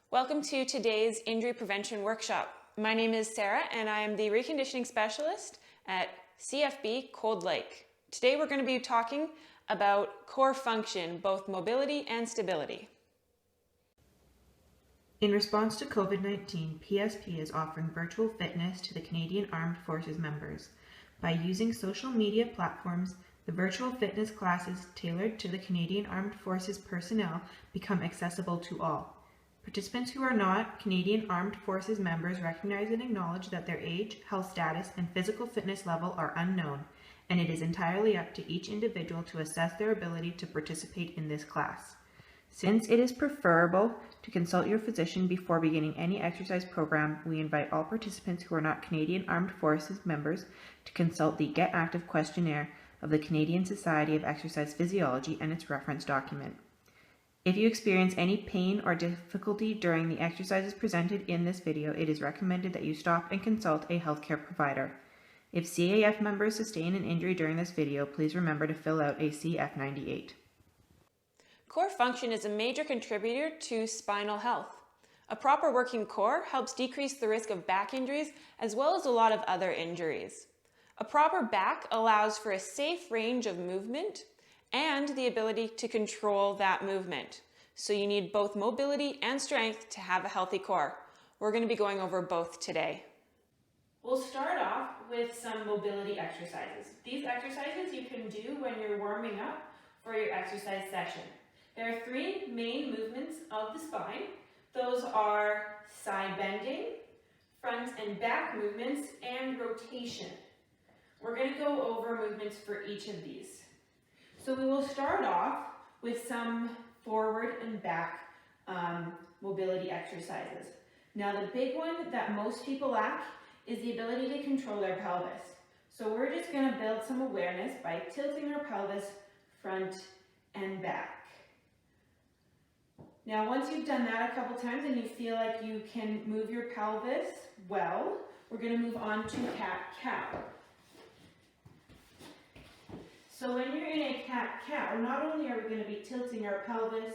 Welcome to today's injury prevention workshop. My name is Sarah and I am the reconditioning specialist at CFB Cold Lake. Today we're going to be talking about core function, both mobility and stability. In response to COVID-19, PSP is offering virtual fitness to the Canadian Armed Forces members. By using social media platforms, the virtual fitness classes tailored to the Canadian Armed Forces personnel become accessible to all. Participants who are not Canadian Armed Forces members recognize and acknowledge that their age, health status, and physical fitness level are unknown, and it is entirely up to each individual to assess their ability to participate in this class. Since it is preferable to consult your physician before beginning any exercise program, we invite all participants who are not Canadian Armed Forces members to consult the Get Active Questionnaire of the Canadian Society of Exercise Physiology and its reference document. If you experience any pain or difficulty during the exercises presented in this video, it is recommended that you stop and consult a healthcare provider. If CAF members sustain an injury during this video, please remember to fill out a CF98. Core function is a major contributor to spinal health. A proper working core helps decrease the risk of back injuries as well as a lot of other injuries. A proper back allows for a safe range of movement and the ability to control that movement. So you need both mobility and strength to have a healthy core. We're going to be going over both today. We'll start off with some mobility exercises. These exercises you can do when you're warming up for your exercise session. There are three main movements of the spine. Those are side bending, front and back movements, and rotation. We're going to go over movements for each of these. So we will start off with some forward and back mobility exercises. Now the big one that most people lack is the ability to control their pelvis. So we're just going to build some awareness by tilting our pelvis front and back. Now once you've done that a couple times and you feel like you can move your pelvis well, we're going to move on to cat-cow. So when you're in a cat-cow, not only are we going to be tilting our pelvis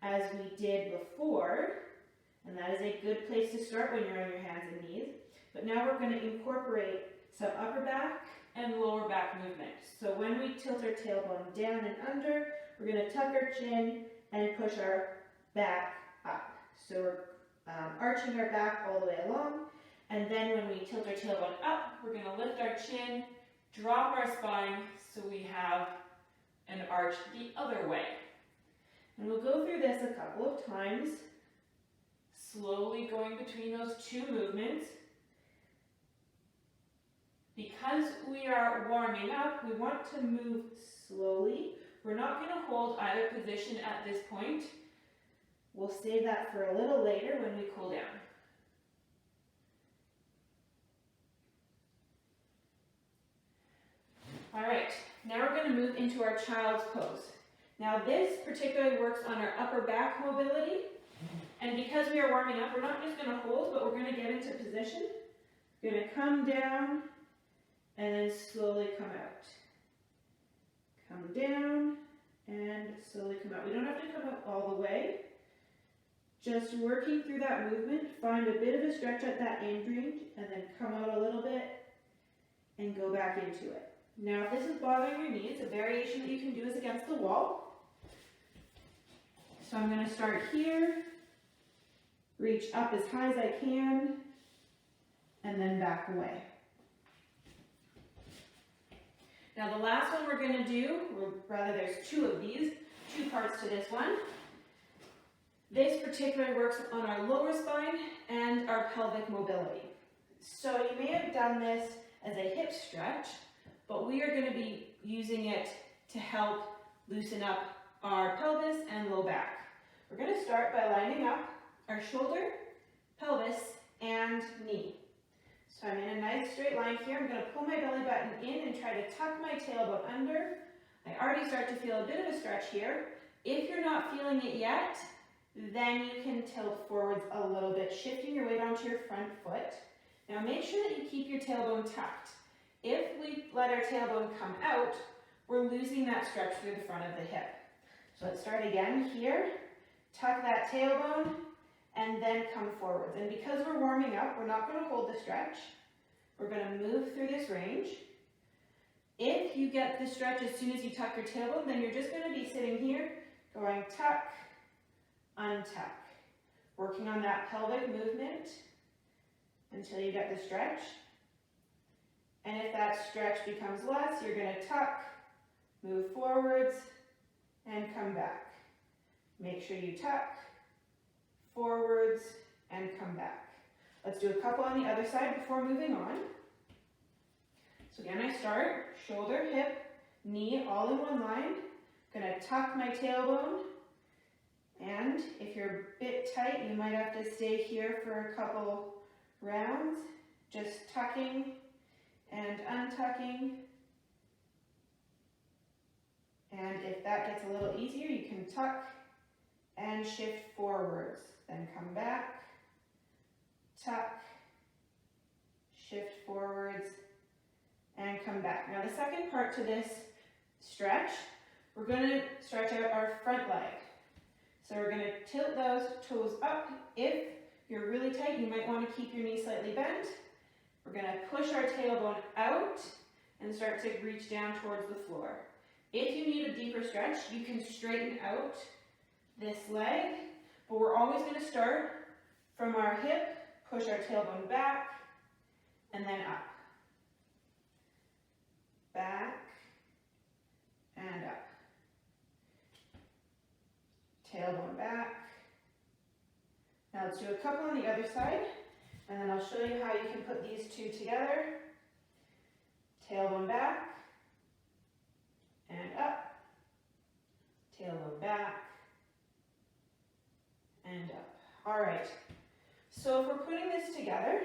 as we did before, and that is a good place to start when you're on your hands and knees, but now we're going to incorporate some upper back and lower back movement. So when we tilt our tailbone down and under, we're going to tuck our chin and push our back up. So we're arching our back all the way along, and then when we tilt our tailbone up, we're going to lift our chin, drop our spine so we have an arch the other way. And we'll go through this a couple of times, slowly going between those two movements. Because we are warming up, we want to move slowly. We're not going to hold either position at this point. We'll save that for a little later when we cool down. All right, now we're going to move into our child's pose. Now this particularly works on our upper back mobility, and because we are warming up, we're not just going to hold, but we're going to get into position. We're going to come down and then slowly come out. Come down and slowly come out. We don't have to come out all the way. Just working through that movement, find a bit of a stretch at that end range, and then come out a little bit and go back into it. Now, if this is bothering your knees, a variation that you can do is against the wall. So I'm going to start here, reach up as high as I can, and then back away. Now, the last one we're going to do, or rather there's two of these, two parts to this one. This particularly works on our lower spine and our pelvic mobility. So you may have done this as a hip stretch, but we are going to be using it to help loosen up our pelvis and low back. We're going to start by lining up our shoulder, pelvis, and knee. So I'm in a nice straight line here. I'm going to pull my belly button in and try to tuck my tailbone under. I already start to feel a bit of a stretch here. If you're not feeling it yet, then you can tilt forwards a little bit, shifting your weight onto your front foot. Now make sure that you keep your tailbone tucked. If we let our tailbone come out, we're losing that stretch through the front of the hip. So let's start again here. Tuck that tailbone, and then then come forwards. And because we're warming up, we're not going to hold the stretch. We're going to move through this range. If you get the stretch as soon as you tuck your tailbone, then you're just going to be sitting here going tuck, untuck, working on that pelvic movement until you get the stretch. And if that stretch becomes less, you're going to tuck, move forwards, and come back. Make sure you tuck, forwards, and come back. Let's do a couple on the other side before moving on. So again, I start shoulder, hip, knee, all in one line. I'm going to tuck my tailbone. And if you're a bit tight, you might have to stay here for a couple rounds, just tucking and untucking. And if that gets a little easier, you can tuck and shift forwards. Then come back, tuck, shift forwards, and come back. Now the second part to this stretch, we're going to stretch out our front leg. So we're going to tilt those toes up. If you're really tight, you might want to keep your knee slightly bent. We're going to push our tailbone out and start to reach down towards the floor. If you need a deeper stretch, you can straighten out this leg, but we're always going to start from our hip, push our tailbone back, and then up. Back, and up. Tailbone back. Now let's do a couple on the other side, and then I'll show you how you can put these two together. Tailbone back, and up. Tailbone back, and up. All right, so if we're putting this together,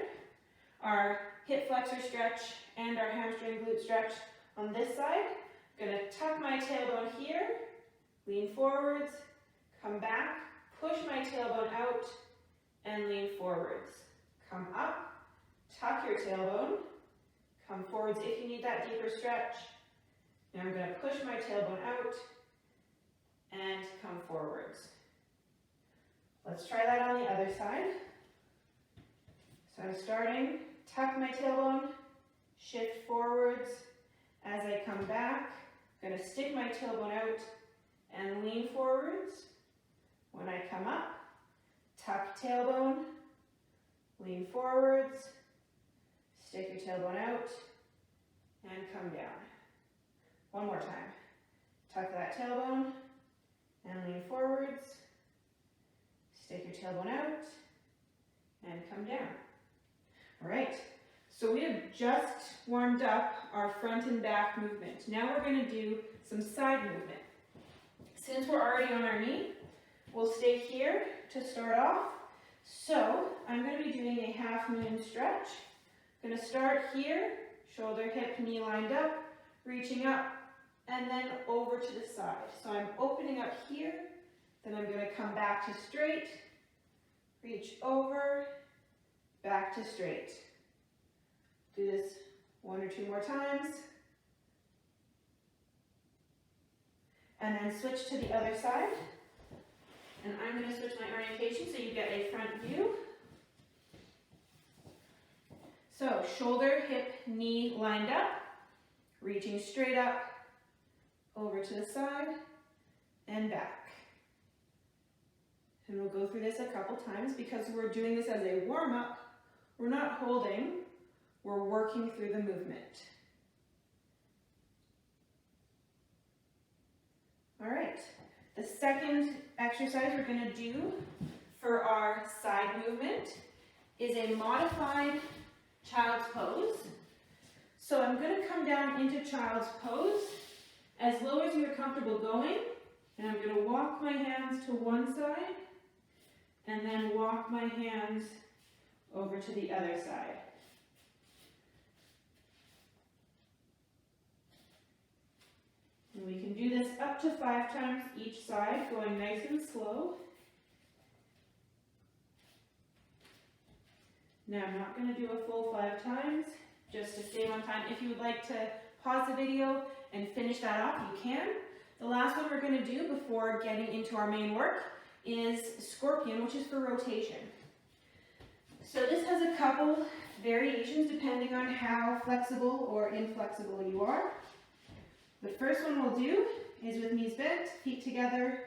our hip flexor stretch and our hamstring glute stretch on this side, I'm going to tuck my tailbone here, lean forwards, come back, push my tailbone out, and lean forwards. Come up, tuck your tailbone, come forwards if you need that deeper stretch. Now I'm going to push my tailbone out and come forwards. Let's try that on the other side. So I'm starting, tuck my tailbone, shift forwards. As I come back, I'm going to stick my tailbone out and lean forwards. When I come up, tuck tailbone, lean forwards, stick your tailbone out, and come down. One more time. Tuck that tailbone and lean forwards, stick your tailbone out, and come down. All right, so we have just warmed up our front and back movement. Now we're going to do some side movement. Since we're already on our knee, we'll stay here to start off. So I'm going to be doing a half moon stretch. I'm going to start here, shoulder, hip, knee lined up, reaching up, and then over to the side. So I'm opening up here, then I'm going to come back to straight, reach over, back to straight. Do this one or two more times. And then switch to the other side. And I'm going to switch my orientation so you get a front view. So shoulder, hip, knee lined up, reaching straight up, over to the side, and back. And we'll go through this a couple times because we're doing this as a warm-up. We're not holding, we're working through the movement. All right, the second exercise we're going to do for our side movement is a modified child's pose. So I'm going to come down into child's pose as low as you're comfortable going, and I'm going to walk my hands to one side and then walk my hands over to the other side. And we can do this up to 5 times each side, going nice and slow. Now I'm not going to do a full 5 times, just to save on time. If you would like to pause the video and finish that off, you can. The last one we're going to do before getting into our main work is scorpion, which is for rotation. So this has a couple variations depending on how flexible or inflexible you are. The first one we'll do is with knees bent, feet together.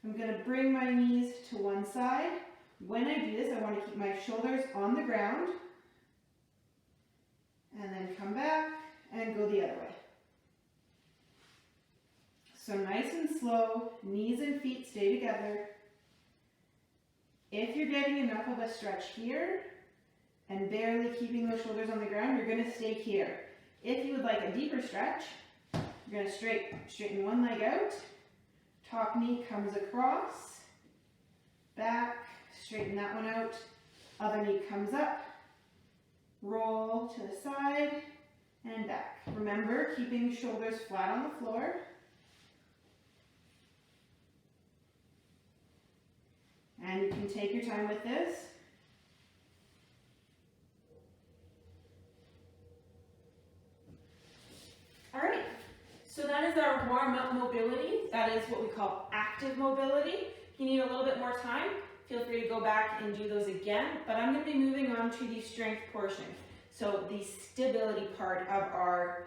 I'm going to bring my knees to one side. When I do this, I want to keep my shoulders on the ground. And then come back and go the other way. So nice and slow, knees and feet stay together. If you're getting enough of a stretch here and barely keeping those shoulders on the ground, you're going to stay here. If you would like a deeper stretch, you're going to straighten one leg out, top knee comes across, back, straighten that one out, other knee comes up, roll to the side, and back. Remember, keeping shoulders flat on the floor. And you can take your time with this. All right, so that is our warm-up mobility. That is what we call active mobility. If you need a little bit more time, feel free to go back and do those again, but I'm going to be moving on to the strength portion. So the stability part of our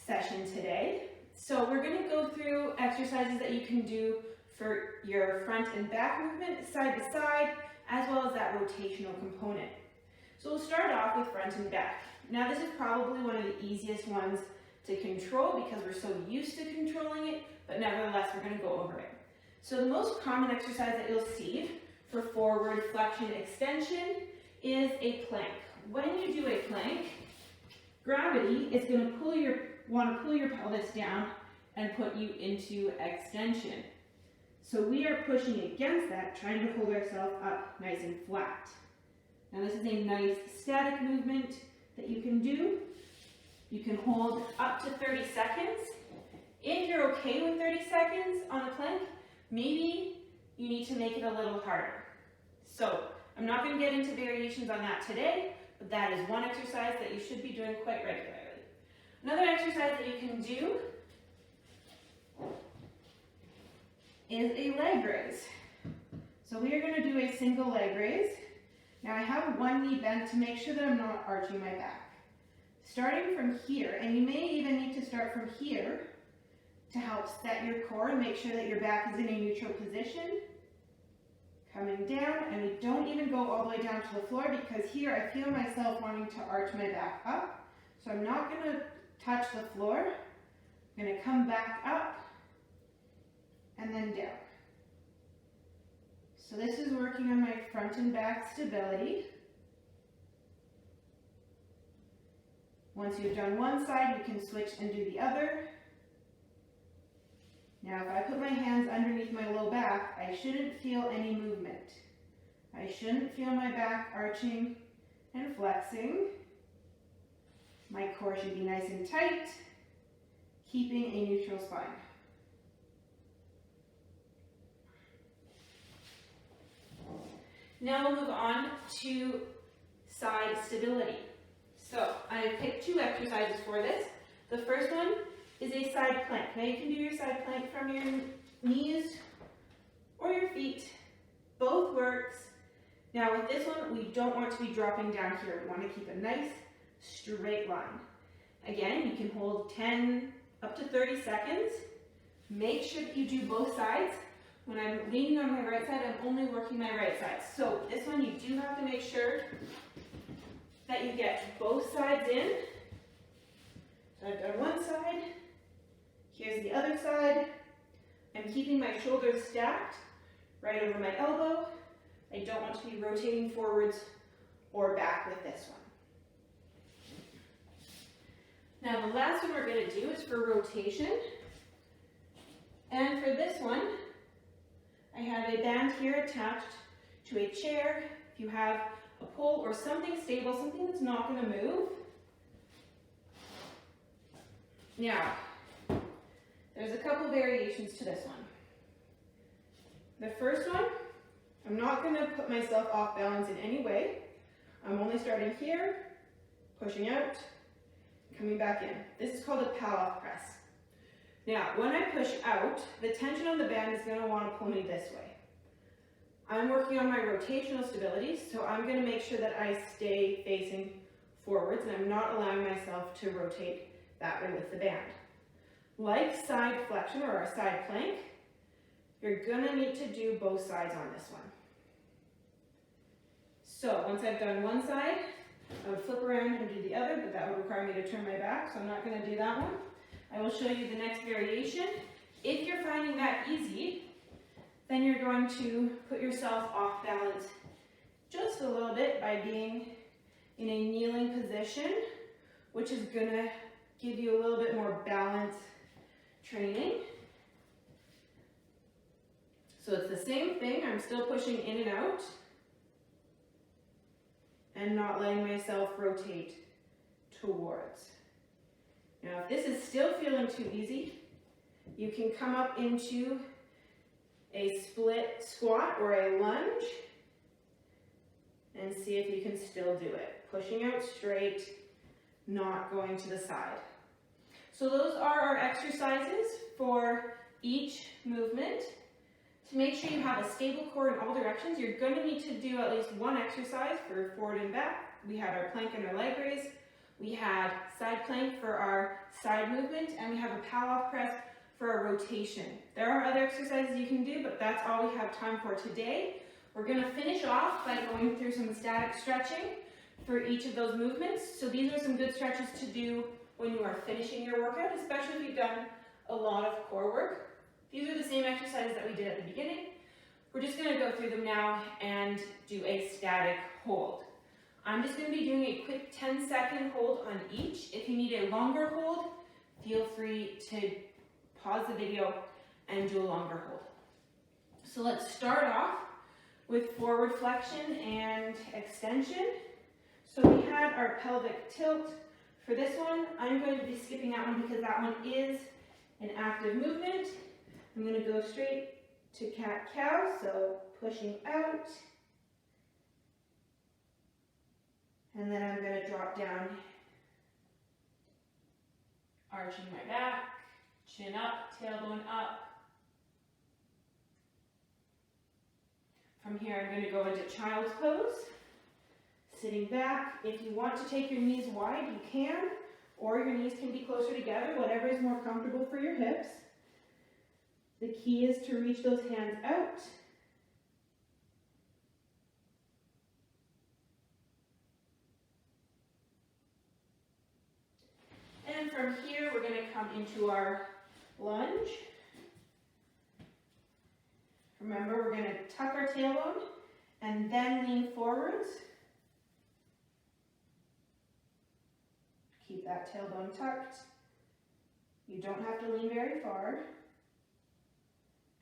session today. So we're going to go through exercises that you can do for your front and back movement, side to side, as well as that rotational component. So we'll start off with front and back. Now this is probably one of the easiest ones to control because we're so used to controlling it, but nevertheless we're going to go over it. So the most common exercise that you'll see for forward flexion extension is a plank. When you do a plank, gravity is going to want to pull your pelvis down and put you into extension. So we are pushing against that, trying to hold ourselves up nice and flat. Now this is a nice static movement that you can do. You can hold up to 30 seconds. If you're okay with 30 seconds on a plank, maybe you need to make it a little harder. So I'm not going to get into variations on that today, but that is one exercise that you should be doing quite regularly. Another exercise that you can do is a leg raise. So we are going to do a single leg raise. Now I have one knee bent to make sure that I'm not arching my back. Starting from here, and you may even need to start from here to help set your core and make sure that your back is in a neutral position. Coming down, and we don't even go all the way down to the floor because here I feel myself wanting to arch my back up. So I'm not going to touch the floor. I'm going to come back up and then down. So this is working on my front and back stability. Once you've done one side, you can switch and do the other. Now if I put my hands underneath my low back, I shouldn't feel any movement. I shouldn't feel my back arching and flexing. My core should be nice and tight, keeping a neutral spine. Now we'll move on to side stability. So I picked two exercises for this. The first one is a side plank. Now you can do your side plank from your knees or your feet. Both works. Now with this one, we don't want to be dropping down here. We want to keep a nice straight line. Again, you can hold 10 up to 30 seconds. Make sure that you do both sides. When I'm leaning on my right side, I'm only working my right side. So this one, you do have to make sure that you get both sides in. So I've done one side. Here's the other side. I'm keeping my shoulders stacked right over my elbow. I don't want to be rotating forwards or back with this one. Now the last one we're going to do is for rotation. And for this one, I have a band here attached to a chair. If you have a pole or something stable, something that's not going to move. Now, there's a couple variations to this one. The first one, I'm not going to put myself off balance in any way. I'm only starting here, pushing out, coming back in. This is called a pal-off press. Now, when I push out, the tension on the band is going to want to pull me this way. I'm working on my rotational stability, so I'm going to make sure that I stay facing forwards and I'm not allowing myself to rotate that way with the band. Like side flexion or our side plank, you're going to need to do both sides on this one. So once I've done one side, I would flip around and do the other, but that would require me to turn my back, so I'm not going to do that one. I will show you the next variation. If you're finding that easy, then you're going to put yourself off balance just a little bit by being in a kneeling position, which is going to give you a little bit more balance training. So it's the same thing. I'm still pushing in and out and not letting myself rotate towards. Now, if this is still feeling too easy, you can come up into a split squat or a lunge and see if you can still do it. Pushing out straight, not going to the side. So those are our exercises for each movement. To make sure you have a stable core in all directions, you're going to need to do at least one exercise for forward and back. We had our plank and our leg raise. We had side plank for our side movement, and we have a pal-off press for a rotation. There are other exercises you can do, but that's all we have time for today. We're going to finish off by going through some static stretching for each of those movements. So these are some good stretches to do when you are finishing your workout, especially if you've done a lot of core work. These are the same exercises that we did at the beginning. We're just going to go through them now and do a static hold. I'm just going to be doing a quick 10-second hold on each. If you need a longer hold, feel free to pause the video and do a longer hold. So let's start off with forward flexion and extension. So we had our pelvic tilt. For this one, I'm going to be skipping that one because that one is an active movement. I'm going to go straight to cat-cow, so pushing out. And then I'm going to drop down, arching my back, chin up, tailbone up. From here, I'm going to go into child's pose, sitting back. If you want to take your knees wide, you can, or your knees can be closer together, whatever is more comfortable for your hips. The key is to reach those hands out. And from here, we're going to come into our lunge. Remember, we're going to tuck our tailbone and then lean forwards. Keep that tailbone tucked. You don't have to lean very far.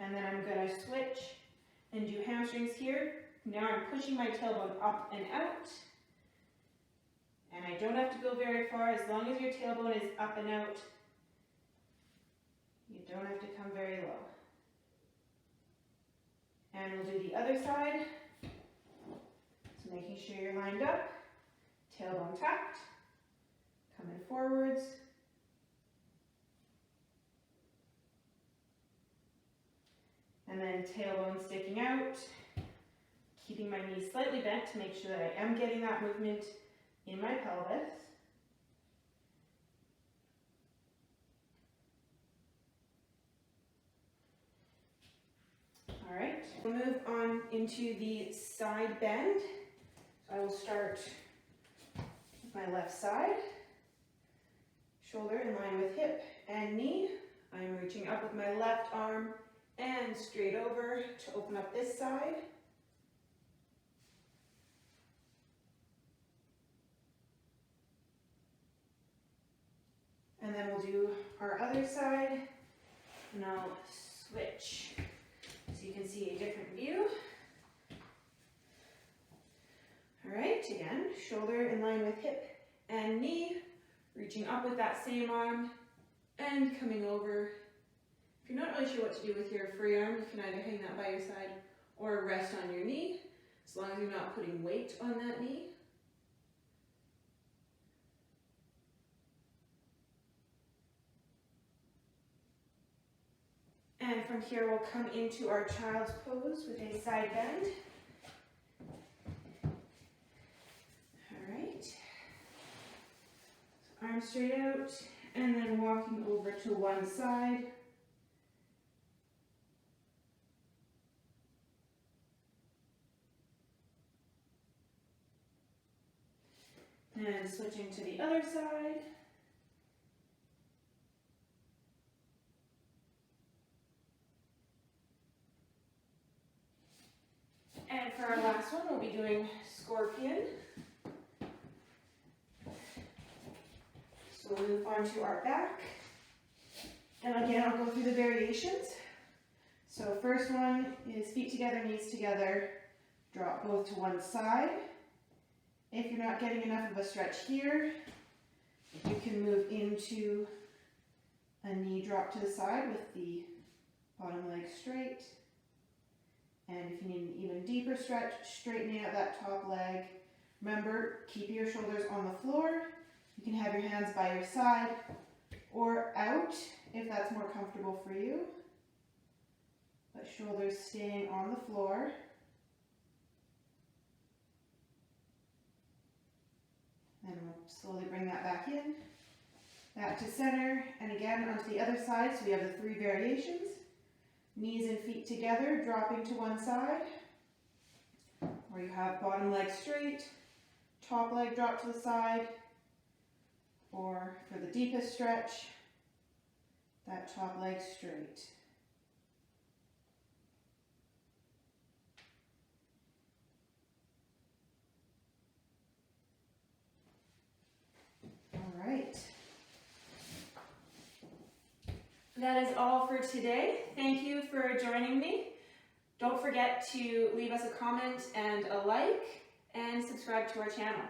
And then I'm going to switch and do hamstrings here. Now I'm pushing my tailbone up and out. And I don't have to go very far. As long as your tailbone is up and out, you don't have to come very low. And we'll do the other side. So making sure you're lined up, tailbone tucked, coming forwards. And then tailbone sticking out, keeping my knees slightly bent to make sure that I am getting that movement in my pelvis. All right, we'll move on into the side bend. So I will start with my left side, shoulder in line with hip and knee. I'm reaching up with my left arm and straight over to open up this side. And then we'll do our other side, and I'll switch so you can see a different view. All right, again, shoulder in line with hip and knee, reaching up with that same arm and coming over. If you're not really sure what to do with your free arm, you can either hang that by your side or rest on your knee, as long as you're not putting weight on that knee. And from here we'll come into our child's pose with a side bend. Alright. So arms straight out and then walking over to one side. And switching to the other side. And for our last one, we'll be doing scorpion. So we'll move on to our back. And again, I'll go through the variations. So first one is feet together, knees together, drop both to one side. If you're not getting enough of a stretch here, you can move into a knee drop to the side with the bottom leg straight. And if you need an even deeper stretch, straightening out that top leg. Remember, keep your shoulders on the floor. You can have your hands by your side or out if that's more comfortable for you. But shoulders staying on the floor. And we'll slowly bring that back in, back to center, and again onto the other side. So we have the three variations. Knees and feet together, dropping to one side, where you have bottom leg straight, top leg drop to the side, or for the deepest stretch, that top leg straight. All right. That is all for today. Thank you for joining me. Don't forget to leave us a comment and a like, and subscribe to our channel.